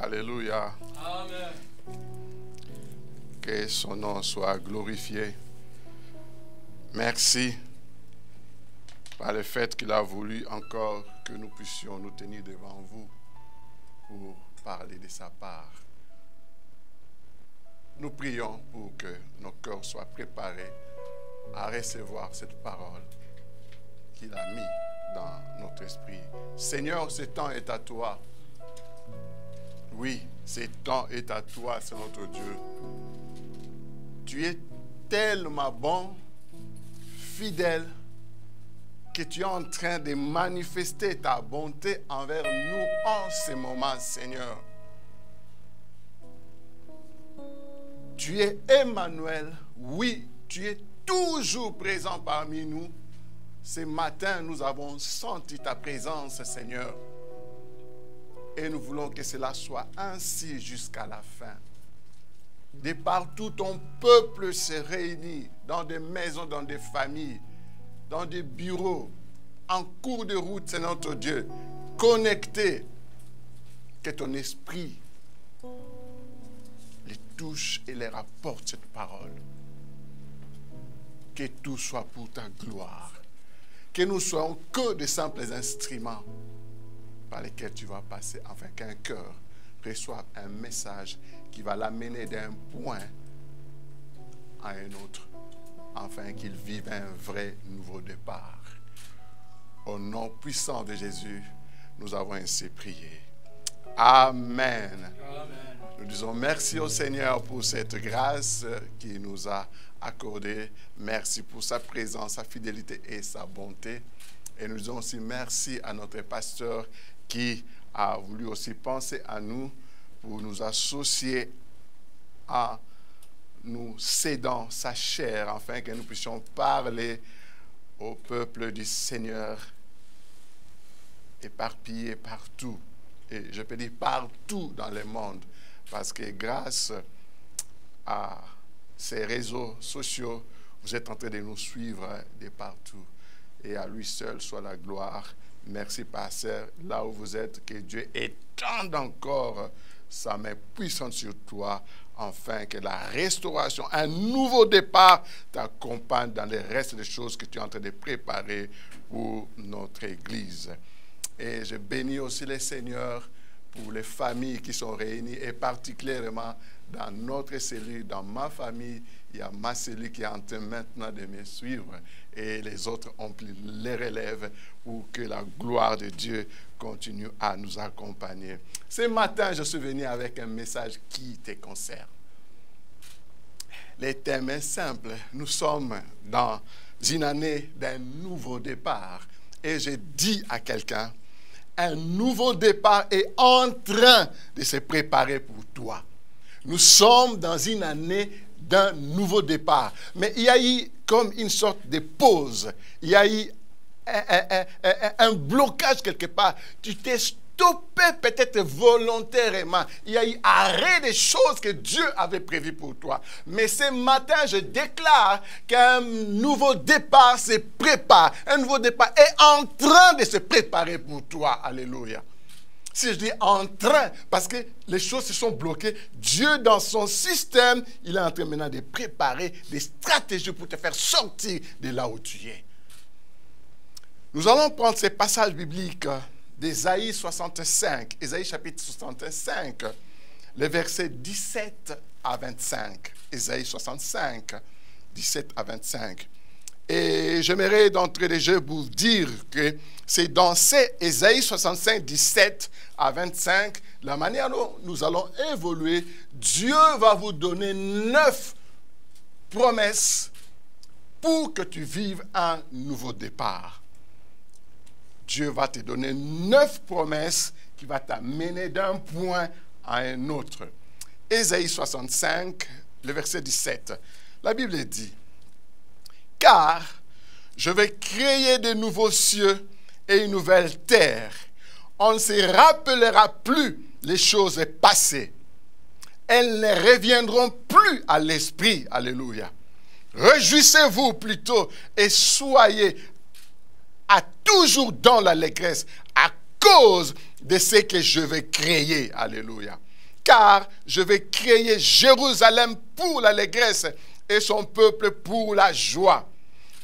Alléluia. Amen. Que son nom soit glorifié. Merci par le fait qu'il a voulu encore que nous puissions nous tenir devant vous pour parler de sa part. Nous prions pour que nos cœurs soient préparés à recevoir cette parole qu'il a mis dans notre esprit. Seigneur, ce temps est à toi. Oui, ce temps est à toi, c'est notre Dieu. Tu es tellement bon, fidèle, que tu es en train de manifester ta bonté envers nous en ce moment, Seigneur. Tu es Emmanuel, oui, tu es toujours présent parmi nous. Ce matin, nous avons senti ta présence, Seigneur. Et nous voulons que cela soit ainsi jusqu'à la fin. De partout, ton peuple se réunit dans des maisons, dans des familles, dans des bureaux, en cours de route, c'est notre Dieu, connecté, que ton esprit les touche et les rapporte cette parole. Que tout soit pour ta gloire. Que nous soyons que de simples instruments par lesquels tu vas passer, afin qu'un cœur reçoive un message qui va l'amener d'un point à un autre, afin qu'il vive un vrai nouveau départ. Au nom puissant de Jésus, nous avons ainsi prié. Amen. Amen. Nous disons merci au Seigneur pour cette grâce qu'il nous a accordée. Merci pour sa présence, sa fidélité et sa bonté. Et nous disons aussi merci à notre pasteur qui a voulu aussi penser à nous pour nous associer à nous cédant sa chair, afin que nous puissions parler au peuple du Seigneur éparpillé partout. Et je peux dire partout dans le monde, parce que grâce à ces réseaux sociaux, vous êtes en train de nous suivre de partout. Et à lui seul soit la gloire. Merci, pasteur, là où vous êtes, que Dieu étende encore sa main puissante sur toi, afin que la restauration, un nouveau départ t'accompagne dans les restes des choses que tu es en train de préparer pour notre Église. Et je bénis aussi les Seigneurs pour les familles qui sont réunies, et particulièrement dans notre cellule, dans ma famille. Il y a ma cellule qui est en train maintenant de me suivre, et les autres ont pris les relèves pour que la gloire de Dieu continue à nous accompagner. Ce matin, je suis venu avec un message qui te concerne. Le thème est simple. Nous sommes dans une année d'un nouveau départ. Et je dis à quelqu'un, un nouveau départ est en train de se préparer pour toi. Nous sommes dans une année d'un nouveau départ. Mais il y a eu comme une sorte de pause. Il y a eu un blocage quelque part. Tu t'es stoppé peut-être volontairement. Il y a eu arrêt des choses que Dieu avait prévues pour toi. Mais ce matin, je déclare qu'un nouveau départ se prépare. Un nouveau départ est en train de se préparer pour toi. Alléluia. Si je dis en train, parce que les choses se sont bloquées, Dieu dans son système, il est en train maintenant de préparer des stratégies pour te faire sortir de là où tu es. Nous allons prendre ces passages bibliques d'Ésaïe 65, Ésaïe chapitre 65, les versets 17 à 25. Ésaïe 65, 17 à 25. Et j'aimerais d'entrée de jeu vous dire que c'est dans ces Ésaïe 65, 17 à 25, la manière dont nous allons évoluer, Dieu va vous donner 9 promesses pour que tu vives un nouveau départ. Dieu va te donner 9 promesses qui vont t'amener d'un point à un autre. Ésaïe 65, le verset 17. La Bible dit, « Car je vais créer de nouveaux cieux et une nouvelle terre. On ne se rappellera plus les choses passées. Elles ne reviendront plus à l'esprit. » Alléluia. « Réjouissez-vous plutôt et soyez à toujours dans l'allégresse à cause de ce que je vais créer. » Alléluia. car je vais créer Jérusalem pour l'allégresse et son peuple pour la joie.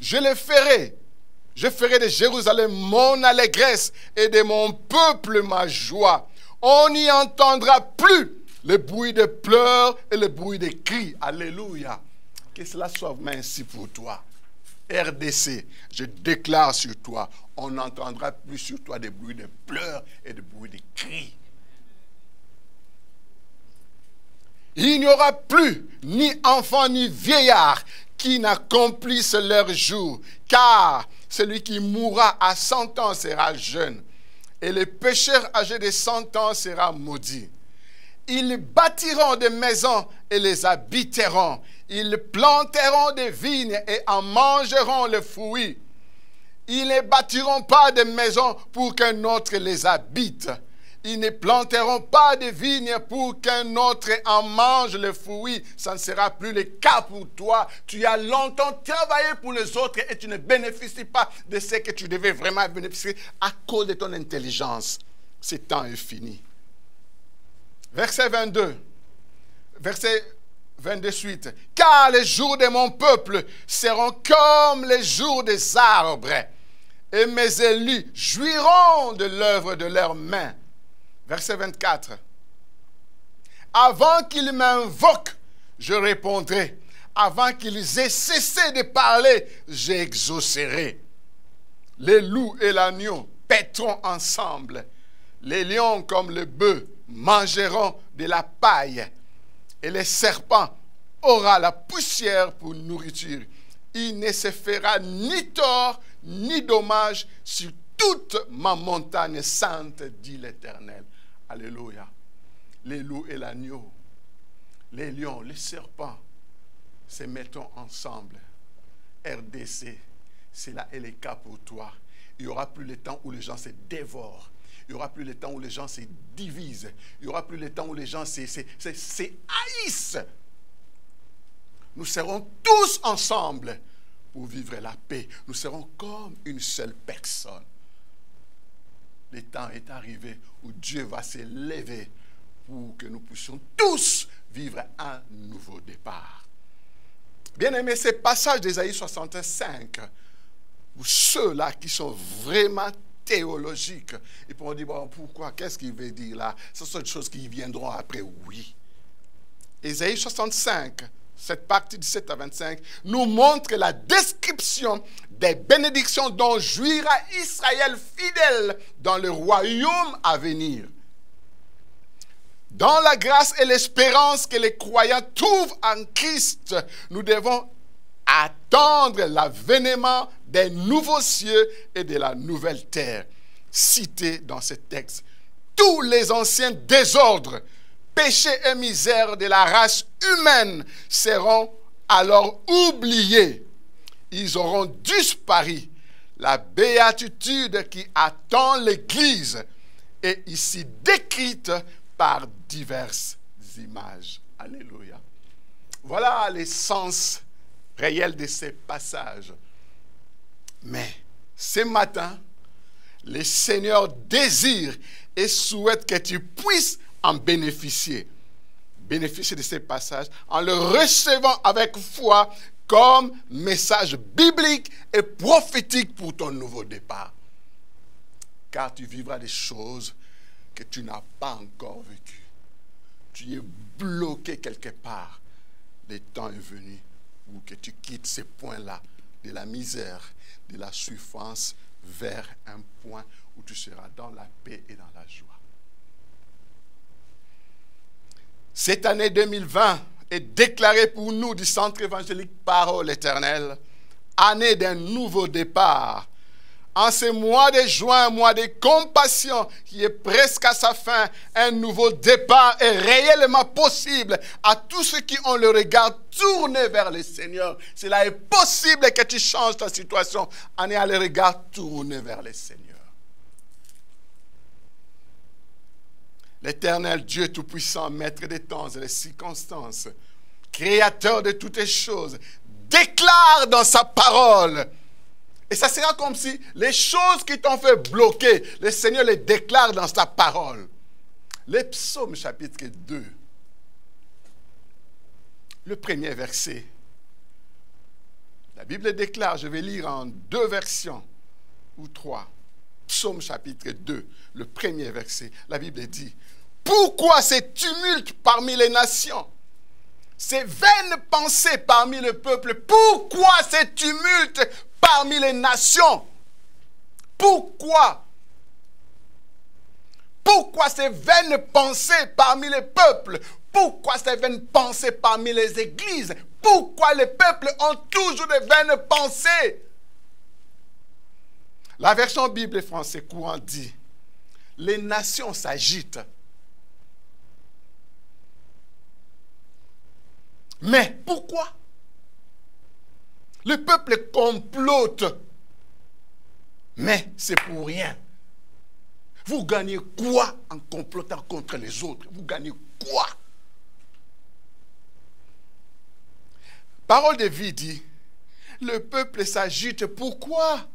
Je ferai de Jérusalem mon allégresse et de mon peuple ma joie. On n'y entendra plus le bruit de pleurs et le bruit de cris. Alléluia. Que cela soit ainsi pour toi. RDC, je déclare sur toi, on n'entendra plus sur toi des bruits de pleurs et des bruits de cris. Il n'y aura plus ni enfant ni vieillard qui n'accomplissent leur jour, car celui qui mourra à 100 ans sera jeune, et le pécheur âgé de 100 ans sera maudit. Ils bâtiront des maisons et les habiteront. Ils planteront des vignes et en mangeront le fruit. Ils ne bâtiront pas de maisons pour qu'un autre les habite. Ils ne planteront pas de vignes pour qu'un autre en mange le fruit. Ça ne sera plus le cas pour toi. Tu as longtemps travaillé pour les autres et tu ne bénéficies pas de ce que tu devais vraiment bénéficier à cause de ton intelligence. Ce temps est fini. Verset 22. Verset 22 suite. Car les jours de mon peuple seront comme les jours des arbres, et mes élus jouiront de l'œuvre de leurs mains. Verset 24. Avant qu'ils m'invoquent, je répondrai. Avant qu'ils aient cessé de parler, j'exaucerai. Les loups et l'agneau paîtront ensemble. Les lions comme le bœuf mangeront de la paille. Et le serpent aura la poussière pour nourriture. Il ne se fera ni tort ni dommage sur toute ma montagne sainte, dit l'Éternel. Alléluia. Les loups et l'agneau, les lions, les serpents se mettront ensemble. RDC, c'est là et le cas pour toi. Il n'y aura plus le temps où les gens se dévorent. Il n'y aura plus le temps où les gens se divisent. Il n'y aura plus le temps où les gens se haïssent. Nous serons tous ensemble pour vivre la paix. Nous serons comme une seule personne. Le temps est arrivé où Dieu va se lever pour que nous puissions tous vivre un nouveau départ. Bien aimé, ce passage d'Ésaïe 65, pour ceux-là qui sont vraiment théologiques, ils pourront dire, bon, pourquoi, qu'est-ce qu'il veut dire là? Ce sont des choses qui viendront après, oui. Ésaïe 65, cette partie 17 à 25, nous montre la description des bénédictions dont jouira Israël fidèle dans le royaume à venir. Dans la grâce et l'espérance que les croyants trouvent en Christ, nous devons attendre l'avènement des nouveaux cieux et de la nouvelle terre. Cité dans ce texte, tous les anciens désordres, péchés et misères de la race humaine seront alors oubliés. Ils auront disparu. La béatitude qui attend l'Église est ici décrite par diverses images. Alléluia. Voilà l'essence réelle de ces passages. Mais ce matin, le Seigneur désire et souhaite que tu puisses en bénéficier. Bénéficier de ces passages en le recevant avec foi comme message biblique et prophétique pour ton nouveau départ. Car tu vivras des choses que tu n'as pas encore vécues. Tu es bloqué quelque part. Le temps est venu pour que tu quittes ces points-là de la misère, de la souffrance vers un point où tu seras dans la paix et dans la joie. Cette année 2020 est déclarée pour nous du Centre évangélique Parole éternelle, année d'un nouveau départ. En ce mois de juin, mois de compassion qui est presque à sa fin, un nouveau départ est réellement possible à tous ceux qui ont le regard tourné vers le Seigneur. Cela est possible que tu changes ta situation en ayant le regard tourné vers le Seigneur. L'Éternel Dieu Tout-Puissant, Maître des temps et des circonstances, Créateur de toutes les choses, déclare dans sa parole. Et ça sera comme si les choses qui t'ont fait bloquer, le Seigneur les déclare dans sa parole. Les psaumes chapitre 2, le premier verset. La Bible déclare, je vais lire en 2 versions ou 3. Psaume chapitre 2, le premier verset. La Bible dit, pourquoi ces tumultes parmi les nations? Ces vaines pensées parmi le peuple? Pourquoi ces tumultes parmi les nations? Pourquoi? Pourquoi ces vaines pensées parmi les peuples? Pourquoi ces vaines pensées parmi les églises? Pourquoi les peuples ont toujours des vaines pensées? La version Bible français courant dit, les nations s'agitent. Mais pourquoi? Le peuple complote. Mais c'est pour rien. Vous gagnez quoi en complotant contre les autres? Vous gagnez quoi? Parole de vie dit, le peuple s'agite. Pourquoi?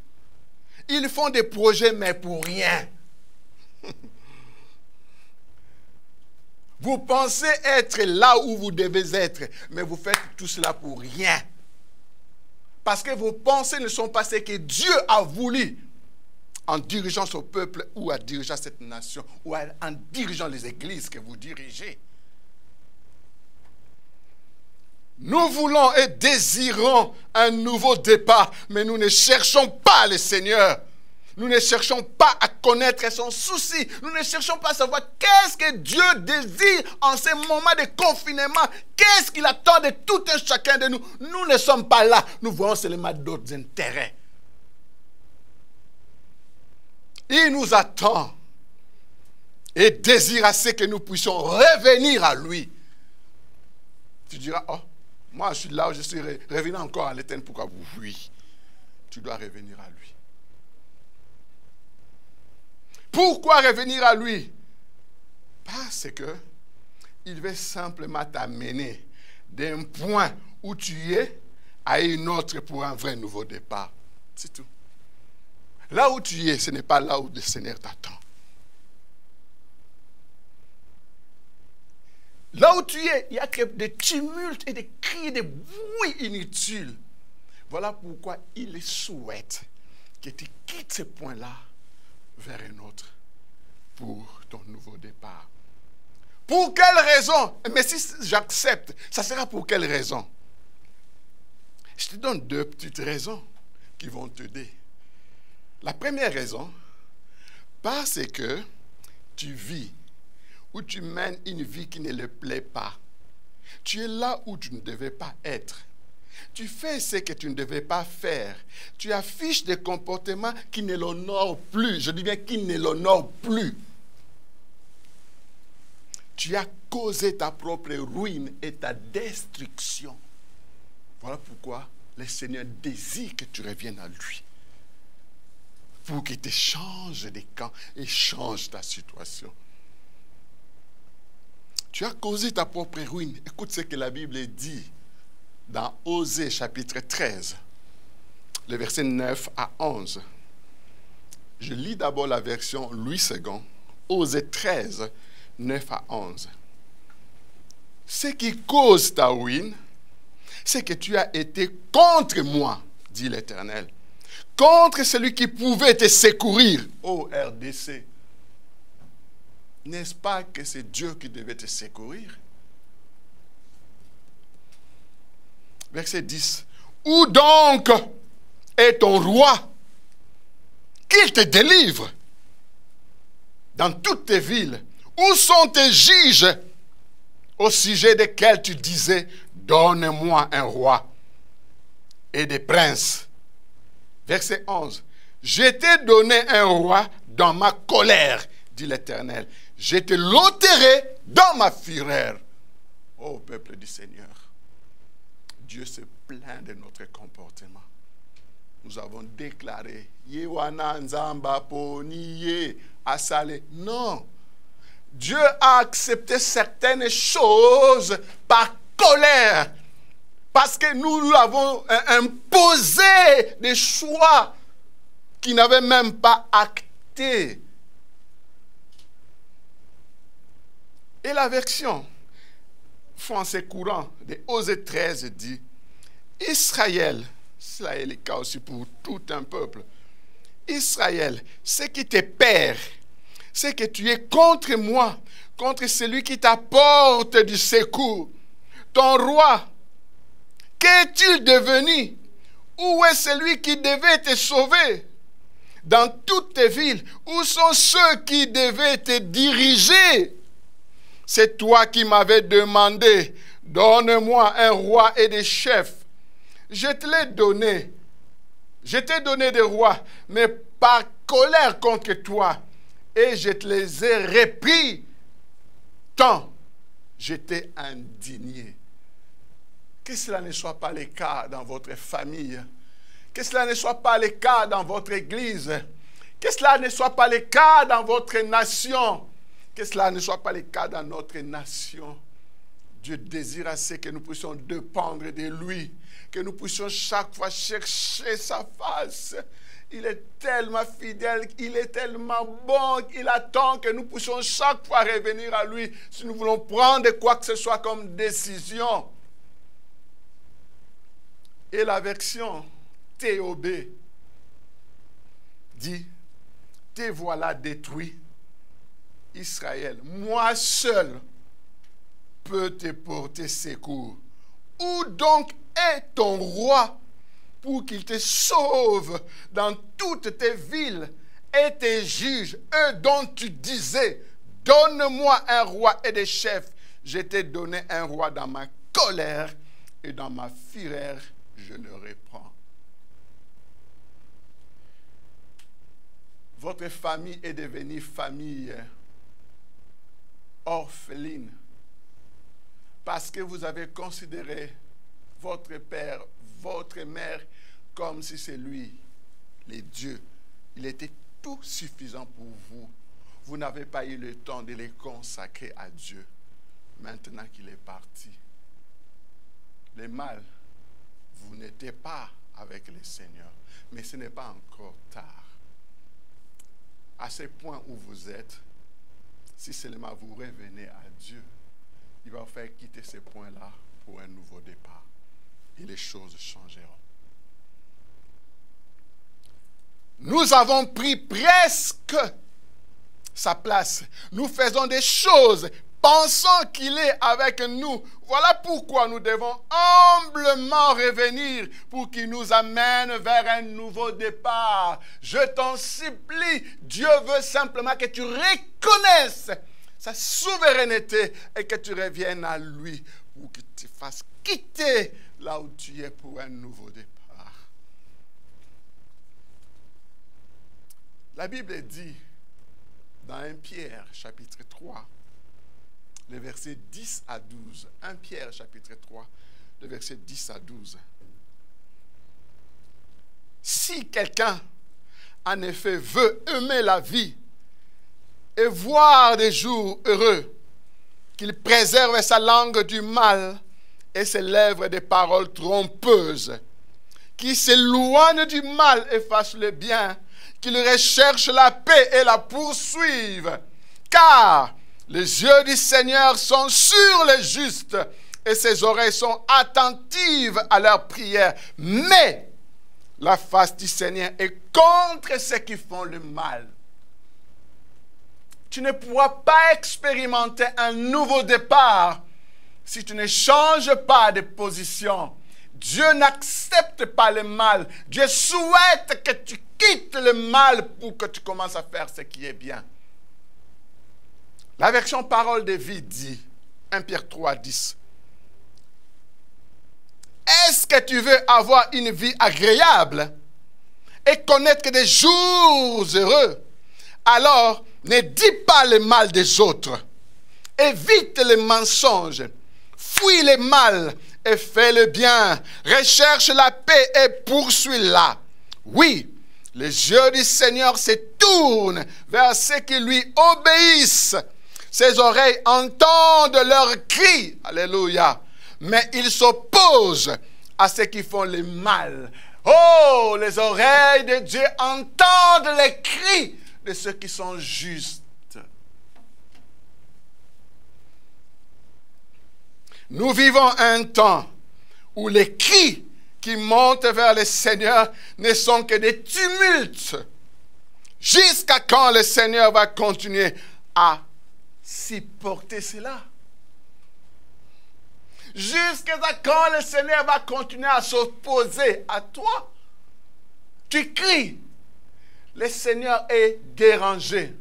Ils font des projets, mais pour rien. Vous pensez être là où vous devez être, mais vous faites tout cela pour rien. Parce que vos pensées ne sont pas ce que Dieu a voulu en dirigeant son peuple ou en dirigeant cette nation ou en dirigeant les églises que vous dirigez. Nous voulons et désirons un nouveau départ, mais nous ne cherchons pas le Seigneur. Nous ne cherchons pas à connaître son souci. Nous ne cherchons pas à savoir qu'est-ce que Dieu désire en ces moments de confinement. Qu'est-ce qu'il attend de tout un chacun de nous. Nous ne sommes pas là. Nous voyons seulement d'autres intérêts. Il nous attend et désire assez que nous puissions revenir à lui. Tu diras, oh, moi je suis là où je suis revenu encore à l'Éternel. Pourquoi? Oui, tu dois revenir à lui. Pourquoi revenir à lui? Parce que il veut simplement t'amener d'un point où tu es à un autre pour un vrai nouveau départ. C'est tout. Là où tu es, ce n'est pas là où le Seigneur t'attend. Là où tu es, il y a des tumultes et des cris, des bruits inutiles. Voilà pourquoi il souhaite que tu quittes ce point-là vers un autre pour ton nouveau départ. Pour quelle raison? Mais si j'accepte, ça sera pour quelle raison? Je te donne 2 petites raisons qui vont t'aider. La première raison, parce que tu vis ou tu mènes une vie qui ne le plaît pas. Tu es là où tu ne devais pas être. Tu fais ce que tu ne devais pas faire. Tu affiches des comportements qui ne l'honorent plus. Je dis bien qui ne l'honorent plus. Tu as causé ta propre ruine et ta destruction. Voilà pourquoi le Seigneur désire que tu reviennes à lui. Pour qu'il te change de camp et change ta situation. Tu as causé ta propre ruine. Écoute ce que la Bible dit dans Osée chapitre 13, les versets 9 à 11. Je lis d'abord la version Louis II, Osée 13, 9 à 11. Ce qui cause ta ruine, c'est que tu as été contre moi, dit l'Éternel. Contre celui qui pouvait te secourir, ô RDC. N'est-ce pas que c'est Dieu qui devait te secourir? Verset 10. Où donc est ton roi? Qu'il te délivre dans toutes tes villes. Où sont tes juges au sujet desquels tu disais, donne-moi un roi et des princes? Verset 11. Je t'ai donné un roi dans ma colère, dit l'Éternel. Je te l'ôterai dans ma fureur. Ô peuple du Seigneur, Dieu se plaint de notre comportement. Nous avons déclaré, Yewana Nzamba Poniye Asale. Non. Dieu a accepté certaines choses par colère. Parce que nous lui avons imposé des choix qu'il n'avait même pas actés. Et la version français courant de Osée 13 dit, Israël, cela est le cas aussi pour tout un peuple, Israël, ce qui te perd, c'est que tu es contre moi, contre celui qui t'apporte du secours. Ton roi, qu'est-il devenu? Où est celui qui devait te sauver? Dans toutes tes villes, où sont ceux qui devaient te diriger? C'est toi qui m'avais demandé, donne-moi un roi et des chefs. Je te l'ai donné. Je t'ai donné des rois, mais par colère contre toi, et je te les ai repris, tant j'étais indigné. Que cela ne soit pas le cas dans votre famille, que cela ne soit pas le cas dans votre église, que cela ne soit pas le cas dans votre nation, que cela ne soit pas le cas dans notre nation. Dieu désire assez que nous puissions dépendre de lui, que nous puissions chaque fois chercher sa face. Il est tellement fidèle, il est tellement bon, il attend que nous puissions chaque fois revenir à lui si nous voulons prendre quoi que ce soit comme décision. Et la version TOB dit, te voilà détruit, Israël, moi seul peux te porter secours. Où donc est ton roi pour qu'il te sauve dans toutes tes villes et tes juges, eux dont tu disais, donne-moi un roi et des chefs. Je t'ai donné un roi dans ma colère et dans ma fureur, je le reprends. Votre famille est devenue famille orpheline parce que vous avez considéré votre père, votre mère, comme si c'est lui, les dieux. Il était tout suffisant pour vous. Vous n'avez pas eu le temps de les consacrer à Dieu. Maintenant qu'il est parti, le mal, vous n'étiez pas avec le Seigneur. Mais ce n'est pas encore tard. À ce point où vous êtes, si seulement vous revenez à Dieu, il va vous faire quitter ce point-là pour un nouveau départ. Et les choses changeront. Nous avons pris presque sa place. Nous faisons des choses pensant qu'il est avec nous. Voilà pourquoi nous devons humblement revenir pour qu'il nous amène vers un nouveau départ. Je t'en supplie, Dieu veut simplement que tu reconnaisses sa souveraineté et que tu reviennes à lui pour qu'il te fasse quitter là où tu es pour un nouveau départ. La Bible dit dans 1 Pierre chapitre 3, les versets 10 à 12. 1 Pierre chapitre 3, les versets 10 à 12. Si quelqu'un, en effet, veut aimer la vie et voir des jours heureux, qu'il préserve sa langue du mal et ses lèvres des paroles trompeuses, qu'il s'éloigne du mal et fasse le bien, qu'il recherche la paix et la poursuive, car les yeux du Seigneur sont sur les justes et ses oreilles sont attentives à leurs prières. Mais la face du Seigneur est contre ceux qui font le mal. Tu ne pourras pas expérimenter un nouveau départ si tu ne changes pas de position. Dieu n'accepte pas le mal. Dieu souhaite que tu quittes le mal pour que tu commences à faire ce qui est bien. La version parole de vie dit, 1 Pierre 3, 10. Est-ce que tu veux avoir une vie agréable et connaître des jours heureux? Alors, ne dis pas le mal des autres. Évite les mensonges. Fuis le mal et fais le bien. Recherche la paix et poursuis-la. Oui, les yeux du Seigneur se tournent vers ceux qui lui obéissent. Ses oreilles entendent leurs cris. Alléluia. Mais il s'oppose à ceux qui font le mal. Oh, les oreilles de Dieu entendent les cris de ceux qui sont justes. Nous vivons un temps où les cris qui montent vers le Seigneur ne sont que des tumultes. Jusqu'à quand le Seigneur va continuer à supporter cela? Jusqu'à quand le Seigneur va continuer à s'opposer à toi? Tu cries. Le Seigneur est dérangé.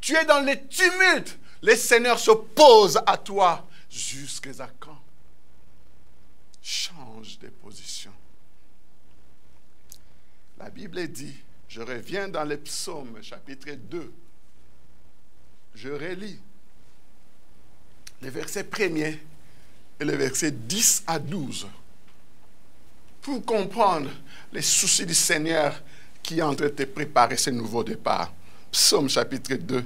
Tu es dans les tumultes. Le Seigneur s'oppose à toi. Jusqu'à quand? Change de position. La Bible dit, je reviens dans les psaumes, chapitre 2. Je relis les versets 1er et les versets 10 à 12 pour comprendre les soucis du Seigneur qui est en train de te préparer ce nouveau départ. Psaume chapitre 2.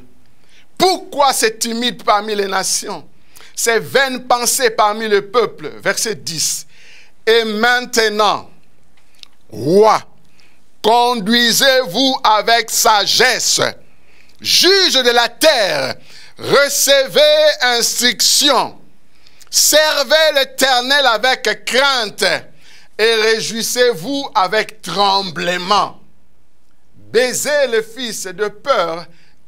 Pourquoi c'est timide parmi les nations, ces vaines pensées parmi le peuple? Verset 10. Et maintenant, roi, conduisez-vous avec sagesse, juge de la terre, recevez instruction, servez l'Éternel avec crainte et réjouissez-vous avec tremblement. Baisez le Fils de peur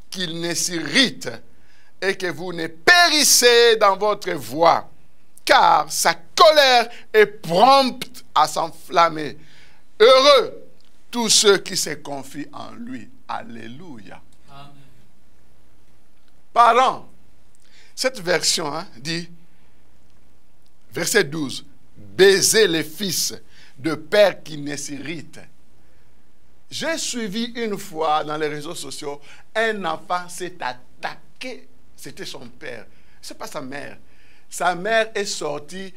qu'il ne s'irrite et que vous ne périssez dans votre voie, car sa colère est prompte à s'enflammer. Heureux tous ceux qui se confient en lui. Alléluia. Amen. Parents, cette version dit, verset 12, baisez les fils de père qui ne s'irrite. J'ai suivi une fois dans les réseaux sociaux, un enfant s'est attaqué, c'était son père, c'est pas sa mère. Sa mère est sortie,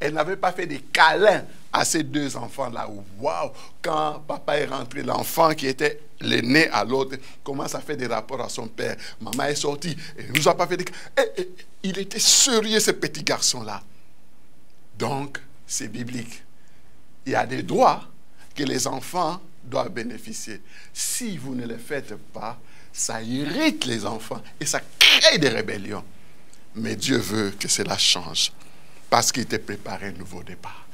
elle n'avait pas fait des câlins à ces deux enfants-là. Waouh! Quand papa est rentré, l'enfant qui était l'aîné à l'autre commence à faire des rapports à son père. Maman est sortie, elle ne nous a pas fait des câlins. Il était sérieux, ce petit garçon-là. Donc, c'est biblique. Il y a des droits que les enfants doivent bénéficier. Si vous ne les faites pas, ça irrite les enfants et ça crée des rébellions. Mais Dieu veut que cela change parce qu'il t'a préparé un nouveau départ.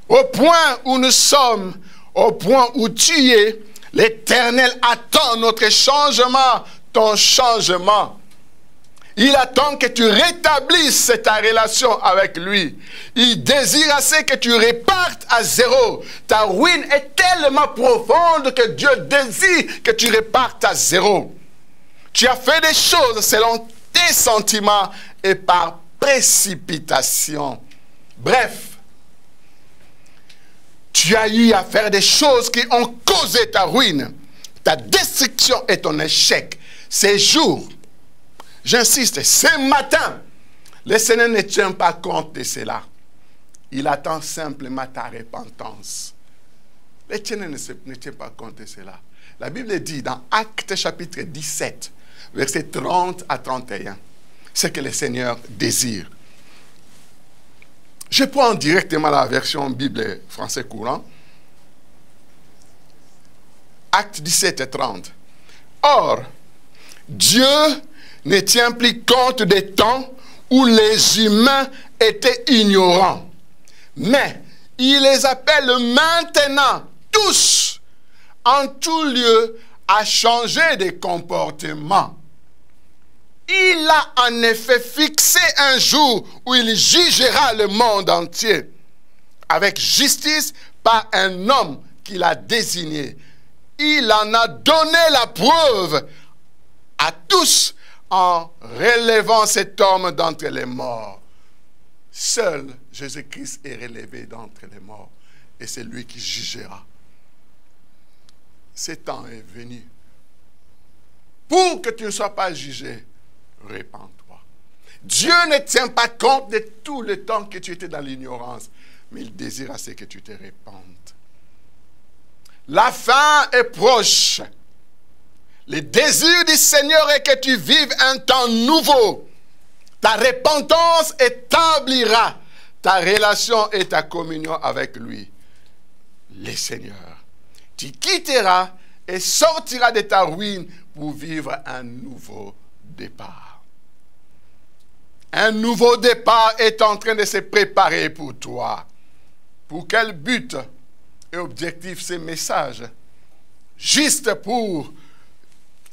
Au point où nous sommes, au point où tu es, l'Éternel attend notre changement, ton changement. Il attend que tu rétablisses ta relation avec lui. Il désire assez que tu repartes à zéro. Ta ruine est tellement profonde que Dieu désire que tu repartes à zéro. Tu as fait des choses selon tes sentiments et par précipitation. Bref, tu as eu à faire des choses qui ont causé ta ruine, ta destruction et ton échec. Ces jours, j'insiste, ce matin, le Seigneur ne tient pas compte de cela. Il attend simplement ta repentance. Le Seigneur ne tient pas compte de cela. La Bible dit dans Actes chapitre 17, versets 30 à 31, ce que le Seigneur désire. Je prends directement la version Bible français courant. Actes 17 et 30. Or, Dieu ne tient plus compte des temps où les humains étaient ignorants. Mais il les appelle maintenant tous, en tout lieu, à changer de comportement. Il a en effet fixé un jour où il jugera le monde entier avec justice par un homme qu'il a désigné. Il en a donné la preuve à tous en relevant cet homme d'entre les morts. Seul Jésus-Christ est relevé d'entre les morts et c'est lui qui jugera. Ce temps est venu. Pour que tu ne sois pas jugé, répands-toi. Dieu ne tient pas compte de tout le temps que tu étais dans l'ignorance, mais il désire assez que tu te répandes. La fin est proche. Le désir du Seigneur est que tu vives un temps nouveau. Ta repentance établira ta relation et ta communion avec lui, le Seigneur. Tu quitteras et sortiras de ta ruine pour vivre un nouveau départ. Un nouveau départ est en train de se préparer pour toi. Pour quel but et objectif ces messages? Juste pour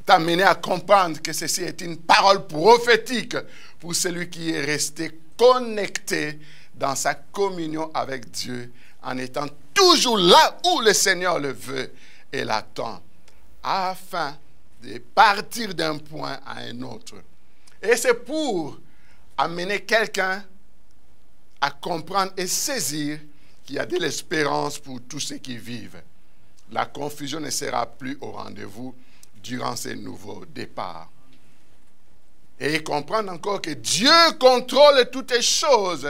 t'amener à comprendre que ceci est une parole prophétique pour celui qui est resté connecté dans sa communion avec Dieu, en étant toujours là où le Seigneur le veut et l'attend, afin de partir d'un point à un autre. Et c'est pour amener quelqu'un à comprendre et saisir qu'il y a de l'espérance pour tous ceux qui vivent. La confusion ne sera plus au rendez-vous durant ces nouveaux départs. Et comprendre encore que Dieu contrôle toutes les choses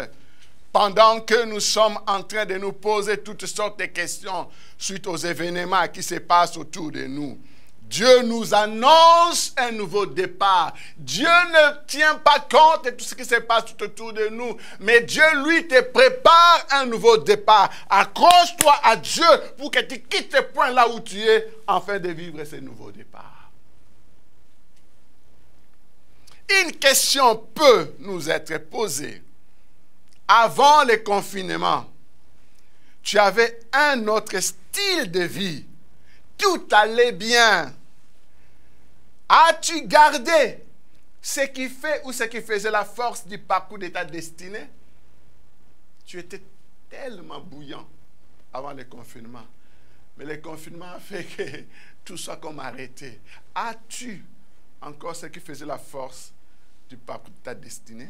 pendant que nous sommes en train de nous poser toutes sortes de questions suite aux événements qui se passent autour de nous. Dieu nous annonce un nouveau départ. Dieu ne tient pas compte de tout ce qui se passe tout autour de nous. Mais Dieu, lui, te prépare un nouveau départ. Accroche-toi à Dieu pour que tu quittes le point là où tu es afin de vivre ce nouveau départ. Une question peut nous être posée. Avant le confinement, tu avais un autre style de vie. Tout allait bien. As-tu gardé ce qui fait ou ce qui faisait la force du parcours de ta destinée? Tu étais tellement bouillant avant le confinement. Mais le confinement a fait que tout soit comme arrêté. As-tu encore ce qui faisait la force du parcours de ta destinée?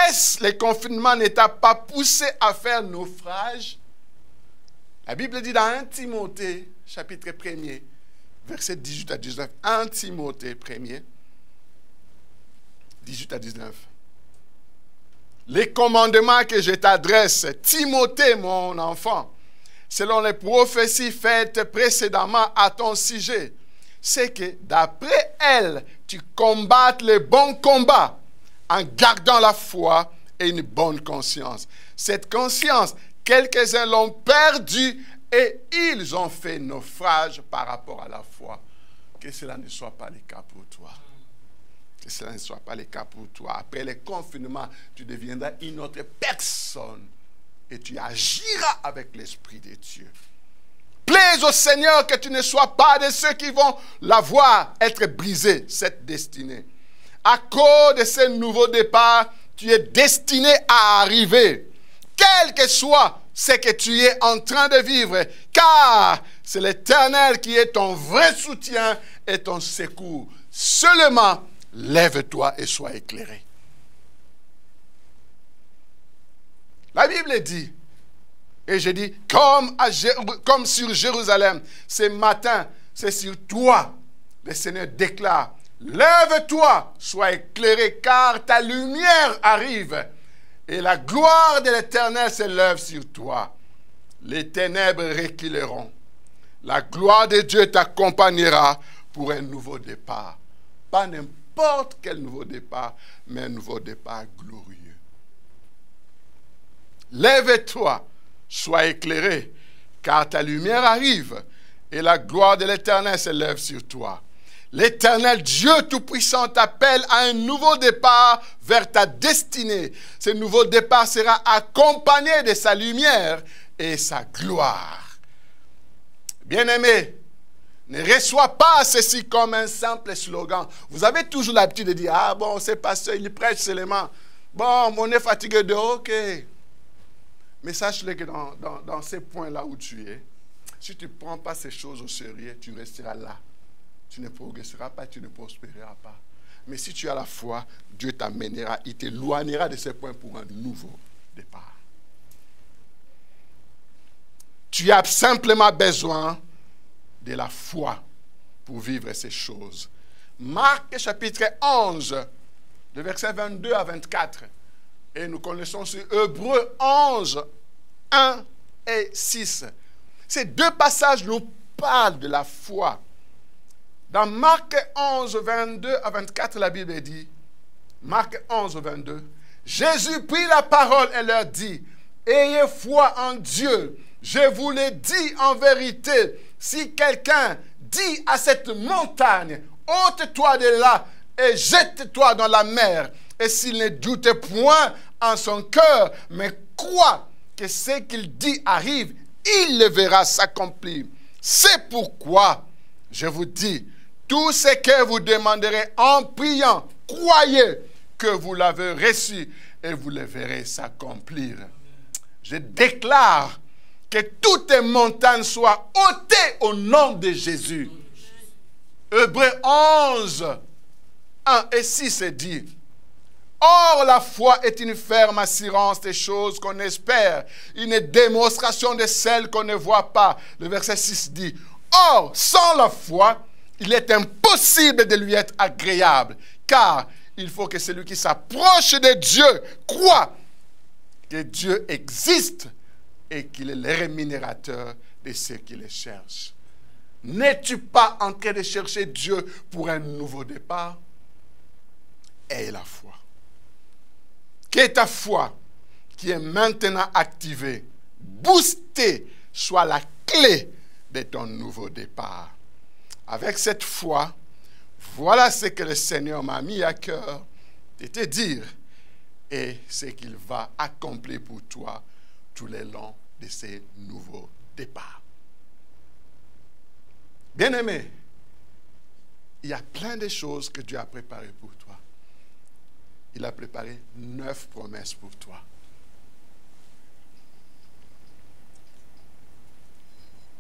Est-ce le confinement ne t'a pas poussé à faire naufrage? La Bible dit dans 1 Timothée, chapitre 1er, versets 18 à 19. 1 Timothée 1er, 18 à 19. Les commandements que je t'adresse, Timothée, mon enfant, selon les prophéties faites précédemment à ton sujet, c'est que d'après elles, tu combattes le bon combat en gardant la foi et une bonne conscience. Cette conscience, quelques-uns l'ont perdu et ils ont fait naufrage par rapport à la foi. Que cela ne soit pas le cas pour toi. Que cela ne soit pas le cas pour toi. Après le confinement, tu deviendras une autre personne et tu agiras avec l'Esprit de Dieu. Plaise au Seigneur que tu ne sois pas de ceux qui vont la voir être brisée, cette destinée. À cause de ce nouveau départ, tu es destiné à arriver. Quel que soit ce que tu es en train de vivre, car c'est l'Éternel qui est ton vrai soutien et ton secours. Seulement, lève-toi et sois éclairé. La Bible dit, et je dis, comme sur Jérusalem, ce matin, c'est sur toi, le Seigneur déclare, lève-toi, sois éclairé, car ta lumière arrive. Et la gloire de l'Éternel s'élève sur toi. Les ténèbres reculeront. La gloire de Dieu t'accompagnera pour un nouveau départ. Pas n'importe quel nouveau départ, mais un nouveau départ glorieux. Lève-toi, sois éclairé, car ta lumière arrive et la gloire de l'Éternel s'élève sur toi. L'Éternel Dieu Tout-Puissant t'appelle à un nouveau départ vers ta destinée. Ce nouveau départ sera accompagné de sa lumière et sa gloire. Bien-aimé, ne reçois pas ceci comme un simple slogan. Vous avez toujours l'habitude de dire, ah bon, c'est pasteur, il prêche seulement. Bon, on est fatigué de, ok. Mais sache-le que dans ces points-là où tu es, si tu ne prends pas ces choses au sérieux, tu resteras là. Tu ne progresseras pas, tu ne prospéreras pas. Mais si tu as la foi, Dieu t'amènera, il t'éloignera de ces points pour un nouveau départ. Tu as simplement besoin de la foi pour vivre ces choses. Marc chapitre 11, de versets 22 à 24. Et nous connaissons sur Hébreux 11, 1 et 6. Ces deux passages nous parlent de la foi. Dans Marc 11, 22 à 24, la Bible dit, Marc 11, 22, Jésus prit la parole et leur dit, ayez foi en Dieu, je vous le dis en vérité, si quelqu'un dit à cette montagne, ôte-toi de là et jette-toi dans la mer, et s'il ne doute point en son cœur, mais croit que ce qu'il dit arrive, il le verra s'accomplir. C'est pourquoi, je vous dis, tout ce que vous demanderez en priant, croyez que vous l'avez reçu et vous le verrez s'accomplir. Je déclare que toutes les montagnes soient ôtées au nom de Jésus. Hébreux 11, 1 et 6 dit, or la foi est une ferme assurance des choses qu'on espère, une démonstration de celles qu'on ne voit pas. Le verset 6 dit, or sans la foi, il est impossible de lui être agréable, car il faut que celui qui s'approche de Dieu croit que Dieu existe et qu'il est le rémunérateur de ceux qui le cherchent. N'es-tu pas en train de chercher Dieu pour un nouveau départ? Aie la foi. Que ta foi, qui est maintenant activée, boostée, soit la clé de ton nouveau départ. Avec cette foi, voilà ce que le Seigneur m'a mis à cœur de te dire et ce qu'il va accomplir pour toi tout le long de ces nouveaux départs. Bien-aimé, il y a plein de choses que Dieu a préparées pour toi. Il a préparé 9 promesses pour toi.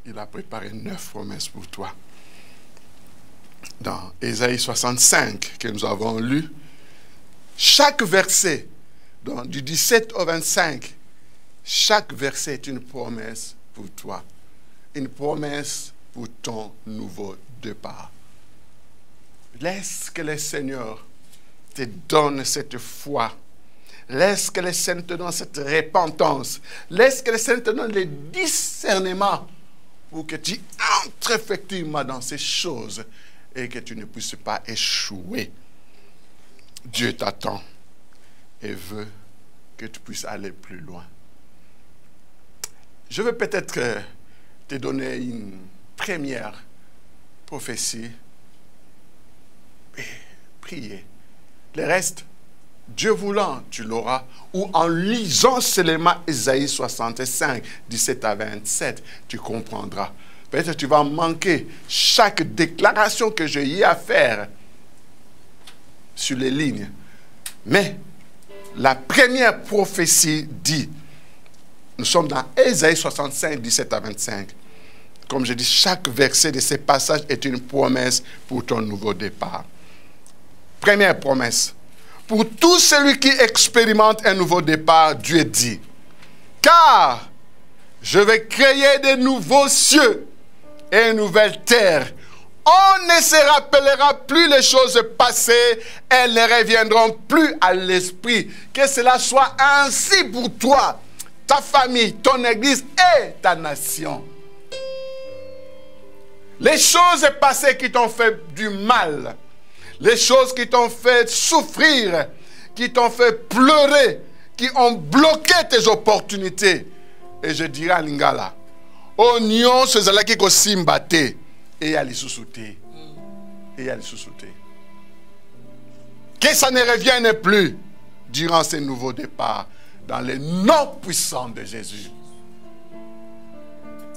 Il a préparé 9 promesses pour toi. Dans Ésaïe 65, que nous avons lu, chaque verset, donc du 17 au 25, chaque verset est une promesse pour toi. Une promesse pour ton nouveau départ. Laisse que le Seigneur te donne cette foi. Laisse que le Seigneur te donne cette repentance. Laisse que le Seigneur te donne le discernement pour que tu entres effectivement dans ces choses et que tu ne puisses pas échouer. Dieu t'attend et veut que tu puisses aller plus loin. Je veux peut-être te donner une première prophétie et prier. Le reste, Dieu voulant, tu l'auras. Ou en lisant seulement Ésaïe 65, 17 à 27, tu comprendras. Peut-être que tu vas manquer chaque déclaration que j'ai eu à faire sur les lignes. Mais la première prophétie dit, nous sommes dans Ésaïe 65, 17 à 25. Comme je dis, chaque verset de ces passages est une promesse pour ton nouveau départ. Première promesse. Pour tout celui qui expérimente un nouveau départ, Dieu dit, car je vais créer de nouveaux cieux et une nouvelle terre. On ne se rappellera plus les choses passées, elles ne reviendront plus à l'esprit. Que cela soit ainsi pour toi, ta famille, ton église et ta nation. Les choses passées qui t'ont fait du mal, les choses qui t'ont fait souffrir, qui t'ont fait pleurer, qui ont bloqué tes opportunités. Et je dirais à Lingala, Oignon, ce zala qui kosimbate, et à l'issoussouté. Et à l'issoussouté. Que ça ne revienne plus durant ces nouveaux départs, dans le nom puissant de Jésus.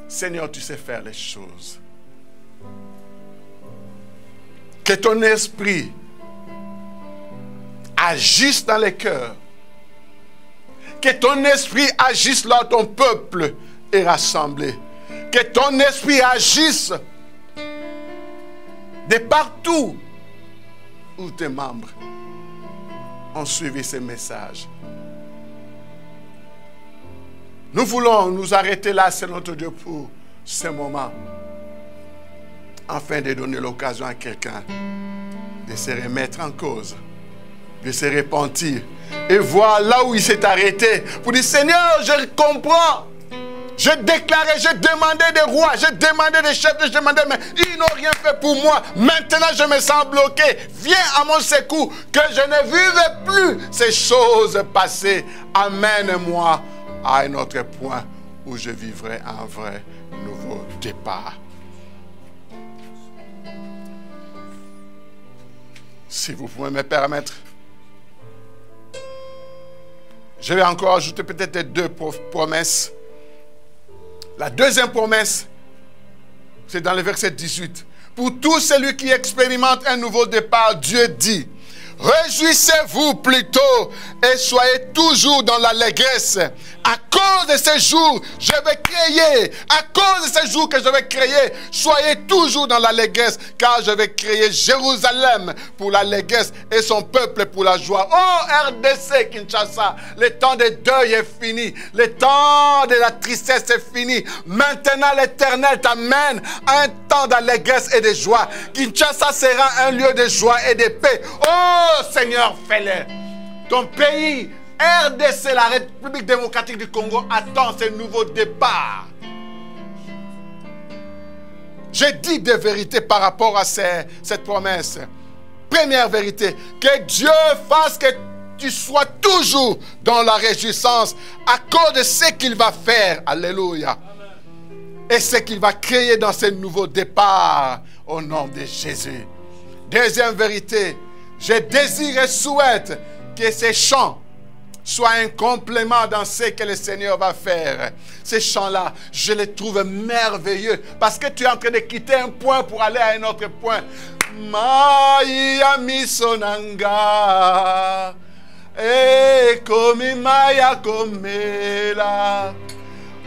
Seigneur, tu sais faire les choses. Que ton esprit agisse dans les cœurs. Que ton esprit agisse là où ton peuple est rassemblé. Que ton esprit agisse de partout où tes membres ont suivi ces messages. Nous voulons nous arrêter là, c'est notre Dieu, pour ce moment, afin de donner l'occasion à quelqu'un de se remettre en cause, de se repentir et voir là où il s'est arrêté pour dire, Seigneur, je comprends. Je déclarais, je demandais des rois, je demandais des chefs, je demandais, mais ils n'ont rien fait pour moi. Maintenant, je me sens bloqué. Viens à mon secours, que je ne vive plus ces choses passées. Amène-moi à un autre point où je vivrai un vrai nouveau départ. Si vous pouvez me permettre, je vais encore ajouter peut-être 2 promesses. La deuxième promesse, c'est dans le verset 18. Pour tout celui qui expérimente un nouveau départ, Dieu dit, réjouissez-vous plutôt et soyez toujours dans l'allégresse. À cause de ces jours, je vais créer. À cause de ces jours que je vais créer, soyez toujours dans l'allégresse, car je vais créer Jérusalem pour l'allégresse et son peuple pour la joie. Oh RDC Kinshasa, le temps de deuil est fini. Le temps de la tristesse est fini. Maintenant l'Éternel t'amène à un temps d'allégresse et de joie. Kinshasa sera un lieu de joie et de paix. Oh Seigneur, fais-le. Ton pays, RDC, la République démocratique du Congo, attend ce nouveau départ. J'ai dit des vérités par rapport à cette promesse. Première vérité, que Dieu fasse que tu sois toujours dans la réjouissance à cause de ce qu'il va faire. Alléluia. Et ce qu'il va créer dans ce nouveau départ au nom de Jésus. Deuxième vérité, je désire et souhaite que ces chants soient un complément dans ce que le Seigneur va faire. Ces chants-là, je les trouve merveilleux parce que tu es en train de quitter un point pour aller à un autre point. Maya misonanga, komi maya komela.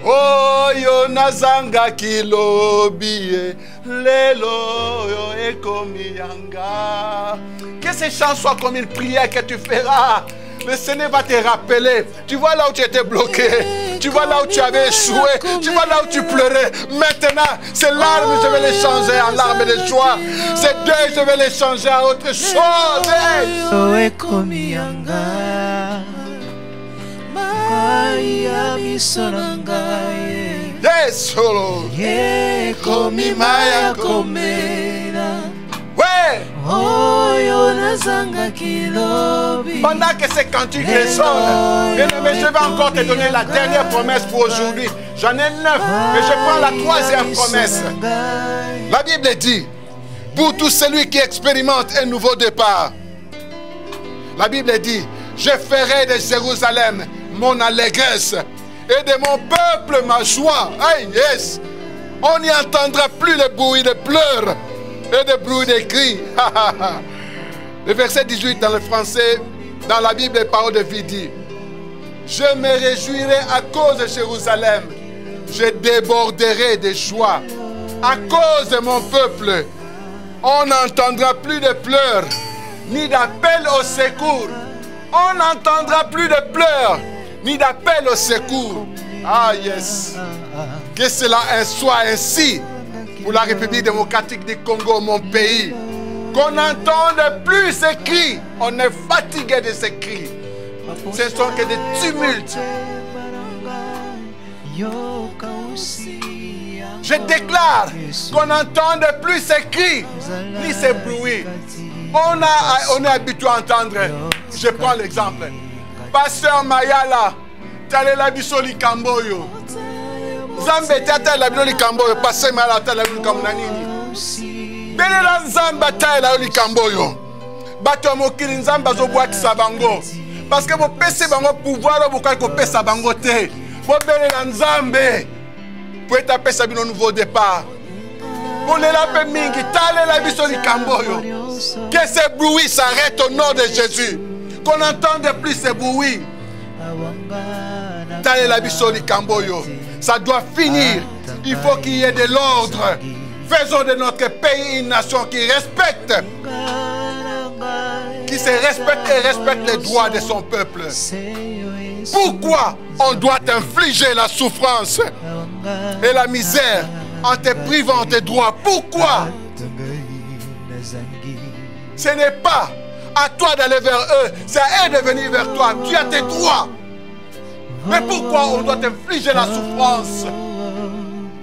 Oh yo nazanga kilobie lelo yo ekomi yanga. Que ces chants soient comme une prière que tu feras. Le Seigneur va te rappeler. Tu vois là où tu étais bloqué. Tu vois là où tu avais échoué. Tu vois là où tu pleurais. Maintenant, ces larmes, je vais les changer en larmes de joie. Ces deuils, je vais les changer à autre chose. Yes, solo. Ouais. Pendant que ces cantiques résonnent, mais je vais encore te donner la dernière promesse pour aujourd'hui. J'en ai 9, mais je prends la troisième promesse. La Bible dit, pour tout celui qui expérimente un nouveau départ, la Bible dit, je ferai de Jérusalem mon allégresse et de mon peuple ma joie. Hey, yes. On n'y entendra plus le bruit de pleurs et de bruit de cris. Le verset 18 dans le français, dans la Bible, les paroles de vie dit, je me réjouirai à cause de Jérusalem. Je déborderai de joie à cause de mon peuple. On n'entendra plus de pleurs, ni d'appel au secours. On n'entendra plus de pleurs, ni d'appel au secours. Ah yes. Que cela soit ainsi pour la République démocratique du Congo, mon pays. Qu'on n'entende plus ces cris. On est fatigué de ces cris. Ce sont que des tumultes. Je déclare qu'on n'entende plus ces cris, ni ces bruits. On est habitué à entendre. Je prends l'exemple. Pasteur Mayala, Talela Bisoli Kamboyo. Zambe Talela Bisoli Kamboyo. Pasteur Mayala, Talela Bisoli Kamboyo. Belela Nzamba Talela Bisoli Kamboyo. Bato Mokili Nzamba Zobwaki Sabango. Parce que vous pèsez bango pouvoir, vous pouvez pèser Sabango te. Vous belela Nzambe. Pour étaper sa bino nouveau départ. Pour les lapes mingi, Talela Bisoli Kamboyo. Que ces bruits s'arrêtent au nom de Jésus. Qu'on n'entende plus ces bruits. Talela Bisoli Kamboyo. Ça doit finir. Il faut qu'il y ait de l'ordre. Faisons de notre pays une nation qui respecte. Qui se respecte et respecte les droits de son peuple. Pourquoi on doit infliger la souffrance et la misère en te privant tes droits? Pourquoi? Ce n'est pas à toi d'aller vers eux, c'est à eux de venir vers toi. Tu as tes droits. Mais pourquoi on doit infliger la souffrance?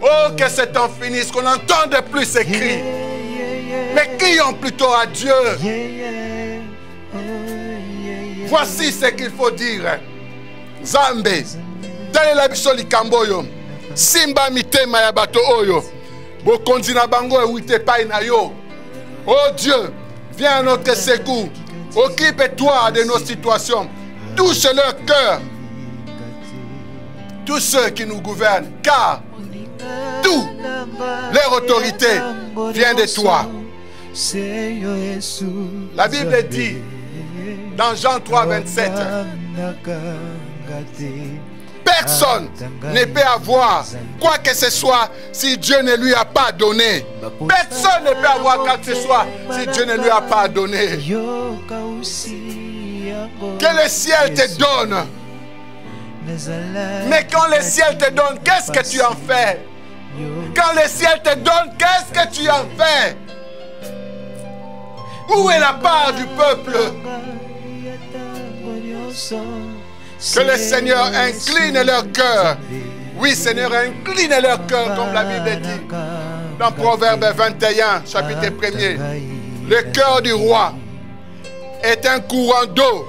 Oh, que ce temps finisse, qu'on n'entende plus ces cris. Mais crions plutôt à Dieu. Voici ce qu'il faut dire. Zambe, Talela Bisoli Kamboyo. Simba mitema ya bato oyo. Bokonzi na bango ewite pai na yo. Oh Dieu, viens à notre secours. Occupe-toi de nos situations. Touche leur cœur. Tous ceux qui nous gouvernent, car toute leur autorité vient de toi. La Bible dit dans Jean 3, 27, personne ne peut avoir quoi que ce soit si Dieu ne lui a pas donné. Personne ne peut avoir quoi que ce soit si Dieu ne lui a pas donné. Que le ciel te donne. Mais quand le ciel te donne, qu'est-ce que tu en fais? Quand le ciel te donne, qu'est-ce que tu en fais? Où est la part du peuple? Que le Seigneur incline leur cœur. Oui, Seigneur, incline leur cœur, comme la Bible dit. Dans Proverbe 21, chapitre 1er. Le cœur du roi est un courant d'eau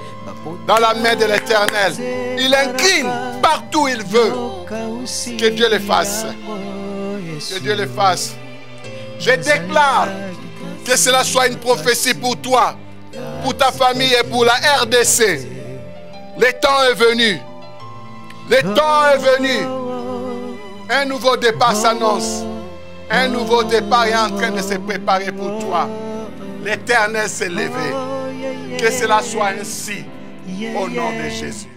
dans la main de l'Éternel. Il incline partout où il veut. Que Dieu le fasse. Que Dieu le fasse. Je déclare que cela soit une prophétie pour toi, pour ta famille et pour la RDC. Le temps est venu. Le temps est venu. Un nouveau départ s'annonce. Un nouveau départ est en train de se préparer pour toi. L'Éternel s'est levé. Que cela soit ainsi. Au nom de Jésus.